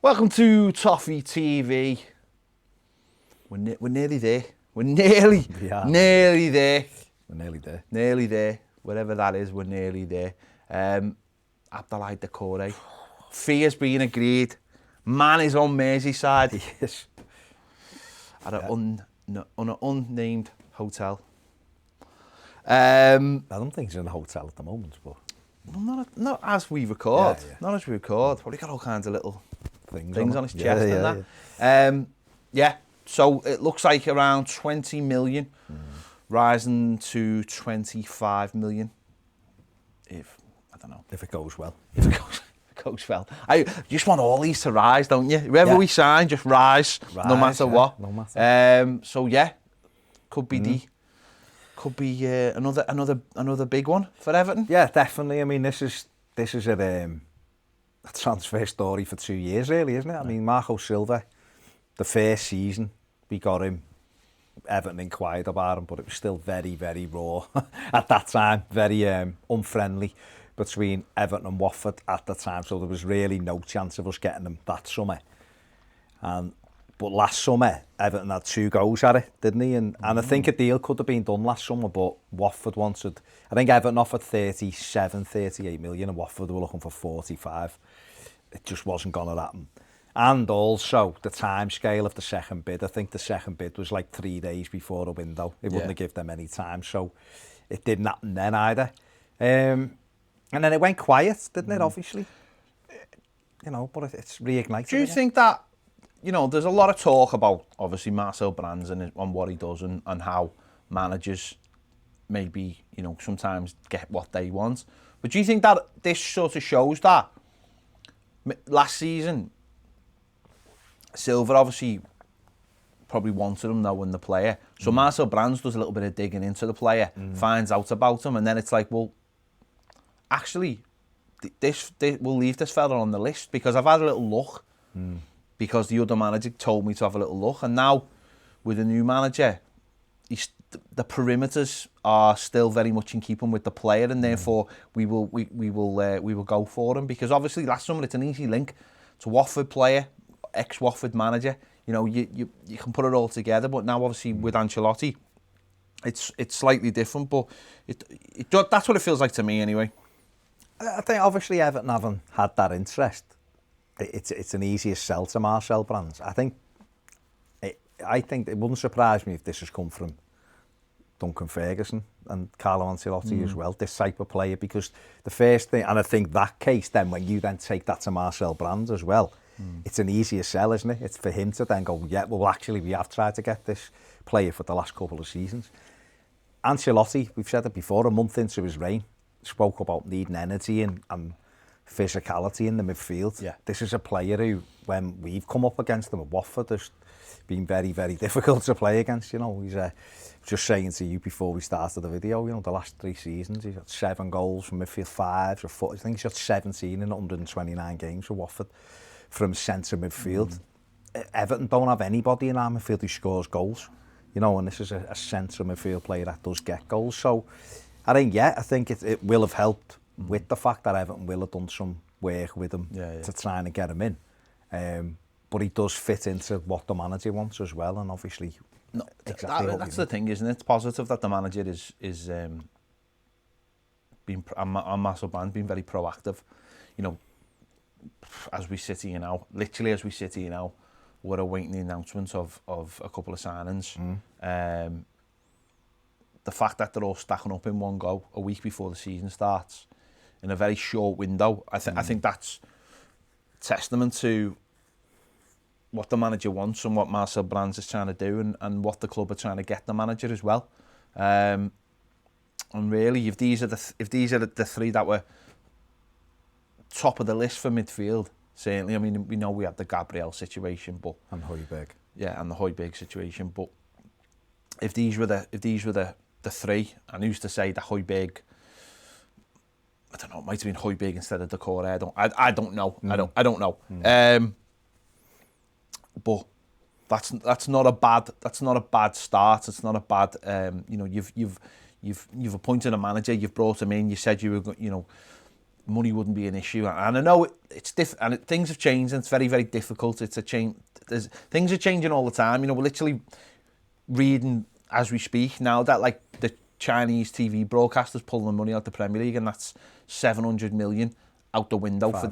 Welcome to Toffee TV. We're nearly there. We're nearly there. We're nearly there. Nearly there. Whatever that is, we're nearly there. Abdoulaye Doucoure. Fee has been agreed. Man is on Merseyside. Yes. At an unnamed hotel. I don't think he's in a hotel at the moment, but... Not as we record. Yeah. Not as we record. Probably got all kinds of little things on his chest and that. Yeah, so it looks like around 20 million, rising to 25 million. I don't know. If it goes well. If it goes well. I just want all these to rise, don't you? Whoever we sign, just rise no matter what. No matter. So yeah, could be another big one for Everton. Yeah, definitely. I mean, this is a transfer story for 2 years, really, isn't it? I mean, Marco Silva, the first season, we got him. Everton inquired about him, but it was still very, very raw at that time. Very unfriendly between Everton and Watford at the time, so there was really no chance of us getting him that summer. But last summer, Everton had 2 goes at it, didn't he? And I think a deal could have been done last summer, but Watford wanted... I think Everton offered 37, 38 million, and Watford were looking for 45. It just wasn't going to happen. And also, the time scale of the second bid. I think the second bid was like 3 days before the window. It wouldn't have given them any time, so it didn't happen then either. And then it went quiet, didn't it, obviously? You know, but it's reignited. Do you think that... You know, there's a lot of talk about, obviously, Marcel Brands and what he does and how managers maybe, you know, sometimes get what they want. But do you think that this sort of shows that last season, Silva obviously probably wanted him knowing the player. So Marcel Brands does a little bit of digging into the player, finds out about him, and then it's like, well, actually, this we'll leave this fella on the list because I've had a little look. Because the other manager told me to have a little look, and now with the new manager, the perimeters are still very much in keeping with the player, and therefore we will go for him because obviously last summer it's an easy link to Watford player, ex-Watford manager. You know, you can put it all together, but now obviously with Ancelotti, it's slightly different, but that's what it feels like to me anyway. I think obviously Everton haven't had that interest. It's an easier sell to Marcel Brands. I think it wouldn't surprise me if this has come from Duncan Ferguson and Carlo Ancelotti as well, this type of player, because the first thing, and I think that case then, when you then take that to Marcel Brands as well, it's an easier sell, isn't it? It's for him to then go, yeah, well, actually, we have tried to get this player for the last couple of seasons. Ancelotti, we've said it before, a month into his reign, spoke about needing energy and physicality in the midfield. Yeah. This is a player who, when we've come up against him at Watford, has been very, very difficult to play against. You know, he's just saying to you before we started the video, you know, the last 3 seasons, he's got 7 goals from midfield, 5 or 4. I think he's got 17 in 129 games for Watford from centre midfield. Everton don't have anybody in our midfield who scores goals. You know, and this is a centre midfield player that does get goals. So, I think it will have helped with the fact that Everton will have done some work with him to try and get him in. But he does fit into what the manager wants as well, and obviously that's the thing, isn't it? It's positive that the manager is being on Marcel Brands being very proactive. You know, as we sit here now, we're awaiting the announcement of a couple of signings. The fact that they're all stacking up in one go a week before the season starts in a very short window, I think that's testament to what the manager wants and what Marcel Brands is trying to do, and what the club are trying to get the manager as well. And really, if these are the 3 that were top of the list for midfield, certainly. I mean, we know we had the Gabriel situation, but and Højbjerg. Yeah, and the Højbjerg situation. But if these were the 3, and who's to say that Højbjerg, I don't know, it might have been Højbjerg instead of Doucoure. I don't know. I don't know. But that's not a bad start. It's not a bad. You know, you've appointed a manager. You've brought him in. You said you were, you know, money wouldn't be an issue. And I know it's different, and things have changed, and it's very, very difficult. It's a change. Things are changing all the time. You know, we're literally reading as we speak now that like the Chinese TV broadcasters pulling the money out the Premier League, and that's 700 million out the window for,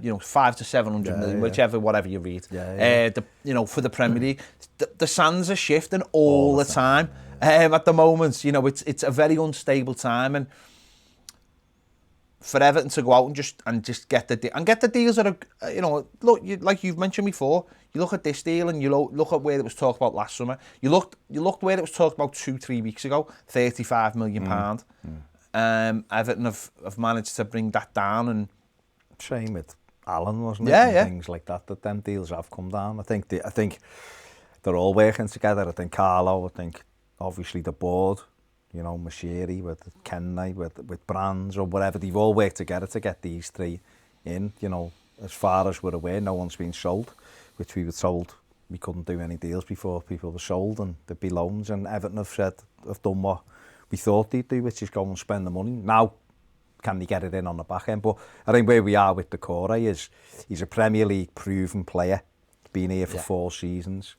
you know, 500 to 700 million, whichever, whatever you read. You know, for the Premier League, the sands are shifting all the time. At the moment, you know, it's a very unstable time, and for Everton to go out and just get the deals that are, you know, look, like you've mentioned before, you look at this deal and you look at where it was talked about last summer. You looked where it was talked about 2-3 weeks ago, £35 million. Everton have managed to bring that down, and same with Allen, wasn't it? And things like that them deals have come down. I think they're all working together. I think Carlo, I think obviously the board, you know, Mashiri with Kenny, with Brands or whatever, they've all worked together to get these three in. You know, as far as we're aware, no one's been sold, which we were told we couldn't do any deals before people were sold and there'd be loans, and Everton have done what we thought they'd do, which is go and spend the money. Now, can they get it in on the back end? But I think where we are with Doucoure is he's a Premier League proven player, been here for 4 seasons.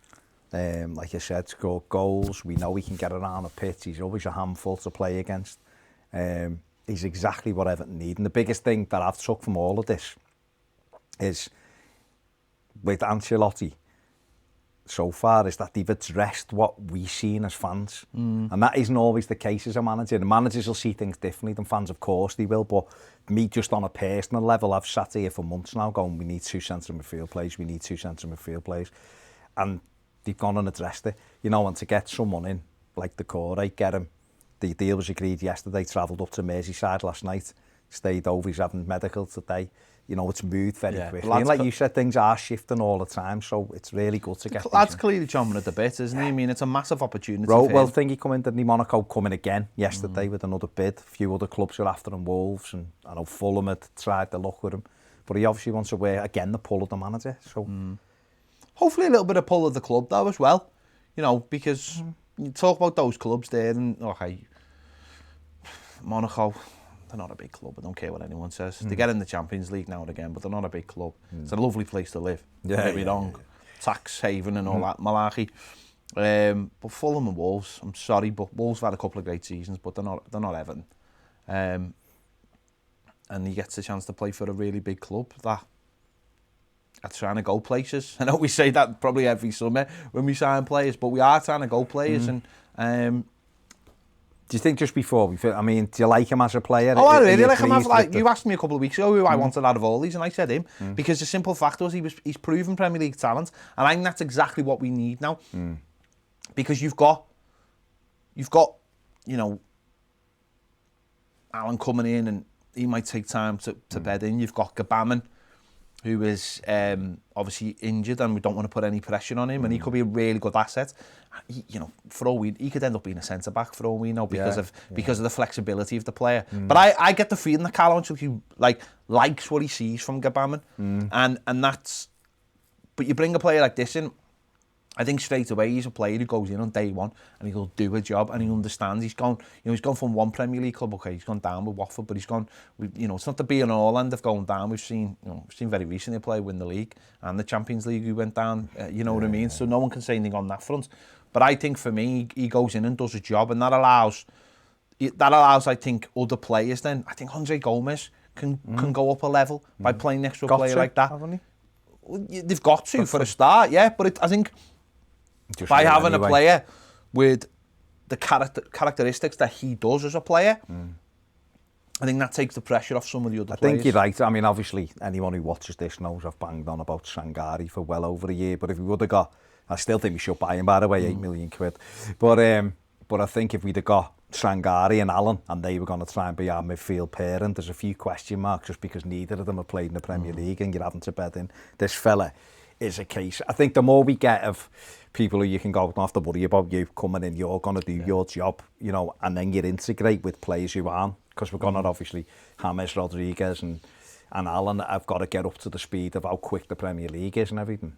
Like I said, score goals. We know he can get around the pitch. He's always a handful to play against. He's exactly what Everton need. And the biggest thing that I've took from all of this is with Ancelotti so far is that they've addressed what we've seen as fans. And that isn't always the case as a manager. The managers will see things differently than fans, of course they will, but me, just on a personal level, I've sat here for months now going, we need 2 centre midfield players, we need 2 centre midfield players. And they've gone and addressed it, you know, and to get someone in like Doucoure, get him. The deal was agreed yesterday, travelled up to Merseyside last night, stayed over, he's having medical today. You know, it's moved very quickly. And like you said, things are shifting all the time, so it's really good to get these. That's clearly chomping at the bit, isn't he? I mean, it's a massive opportunity. Well, think he come in, didn't he? Monaco coming again yesterday with another bid. A few other clubs are after him, Wolves, and I know Fulham had tried to look with him. But he obviously wants to wear, again, the pull of the manager. So hopefully a little bit of pull of the club, though, as well. You know, because you talk about those clubs there, and, okay, Monaco, they're not a big club. I don't care what anyone says. They get in the Champions League now and again, but they're not a big club. It's a lovely place to live. Don't get me wrong. Tax haven and all that malarkey. But Fulham and Wolves, I'm sorry, but Wolves have had a couple of great seasons, but they're not Everton. And he gets a chance to play for a really big club that are trying to go places. I know we say that probably every summer when we sign players, but we are trying to go players. And do you think just before I mean, do you like him as a player? Oh, I really like him. You asked me a couple of weeks ago who I wanted out of all these, and I said him because the simple fact was he's proven Premier League talent, and I think that's exactly what we need now. Because you've got, you know, Alan coming in, and he might take time to bed in. You've got Gbamin, who is obviously injured, and we don't want to put any pressure on him, and he could be a really good asset. You know, for all he could end up being a centre back for all we know because of the flexibility of the player. But I get the feeling that Carlo Ancelotti likes what he sees from Gbamin, and that's. But you bring a player like this in, I think straight away he's a player who goes in on day one and he'll do a job, and he understands. He's gone from one Premier League club. Okay, he's gone down with Watford, but he's gone. You know, it's not the be and all end of going down. We've seen very recently a player win the league and the Champions League who went down. You know what I mean? So no one can say anything on that front. But I think for me, he goes in and does a job, and that allows I think other players. Then I think Andre Gomez can go up a level by playing next to a player like that. Haven't he? They've got to for a start, yeah. But I think just by having a player with the characteristics that he does as a player, I think that takes the pressure off some of the other players. I think you're right. I mean, obviously, anyone who watches this knows I've banged on about Sangari for well over a year. But if we would have got, I still think we should buy him, by the way, £8 million. But I think if we'd have got Sangari and Allen, and they were going to try and be our midfield parent, there's a few question marks just because neither of them have played in the Premier League, and you're having to bet in. This fella is a case. I think the more we get of people who you can go, don't have to worry about you coming in, you're going to do your job, you know, and then you integrate with players who aren't, because we're going to obviously James Rodriguez and Allen have got to get up to the speed of how quick the Premier League is and everything.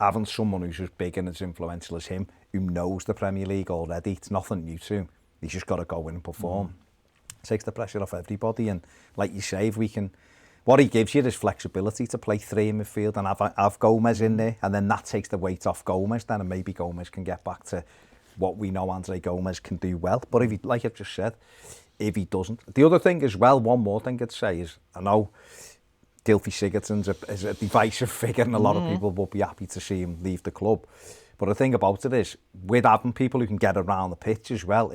Having someone who's as big and as influential as him, who knows the Premier League already, it's nothing new to him. He's just got to go in and perform. takes the pressure off everybody. And like you say, if we can, what he gives you is flexibility to play 3 in midfield and have Gomez in there, and then that takes the weight off Gomez then, and maybe Gomez can get back to what we know Andre Gomez can do well. But if he, like I've just said, if he doesn't. The other thing as well, one more thing I'd say is, I know Gylfi Sigurdsson's is a divisive figure and a lot of people would be happy to see him leave the club. But the thing about it is, with having people who can get around the pitch as well,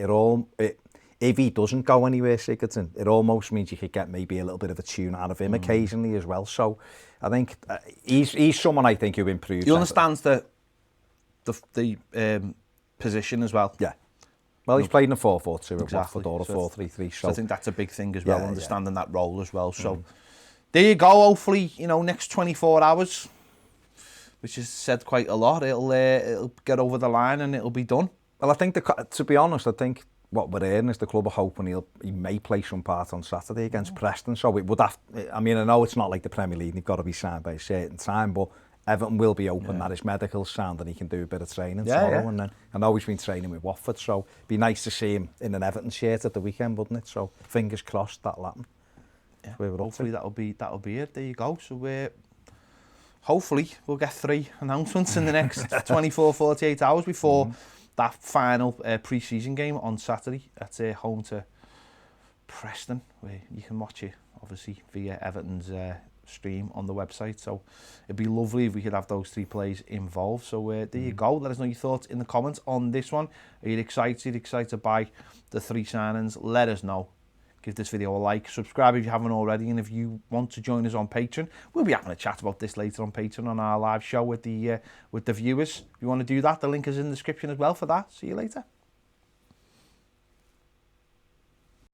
if he doesn't go anywhere, Sigurdsson, it almost means you could get maybe a little bit of a tune out of him occasionally as well. So I think he's someone I think who improves. He understands the position as well. Yeah. Well, he's played in a 4-4-2 at Exactly. Watford or a 4-3-3. So I think that's a big thing as well, understanding that role as well. So there you go. Hopefully, next 24 hours, which is said quite a lot, it'll get over the line and it'll be done. Well, I think, to be honest, I think what we're hearing is the club are hoping he may play some part on Saturday against Preston. So it would have, I mean, I know it's not like the Premier League, they've got to be signed by a certain time, but Everton will be open that his medical's sound and he can do a bit of training tomorrow. And then I know he's been training with Watford, so it'd be nice to see him in an Everton shirt at the weekend, wouldn't it? So fingers crossed that'll happen. Yeah, hopefully that'll be it. There you go. So hopefully we'll get 3 announcements in the next 24, 48 hours before that final pre-season game on Saturday at home to Preston, where you can watch it obviously via Everton's stream on the website. So it'd be lovely if we could have those 3 players involved. So there you go. Let us know your thoughts in the comments on this one. Are you excited by the 3 signings? Let us know. Give this video a like, subscribe if you haven't already, and if you want to join us on Patreon, we'll be having a chat about this later on Patreon on our live show with the viewers. If you want to do that, the link is in the description as well for that. See you later.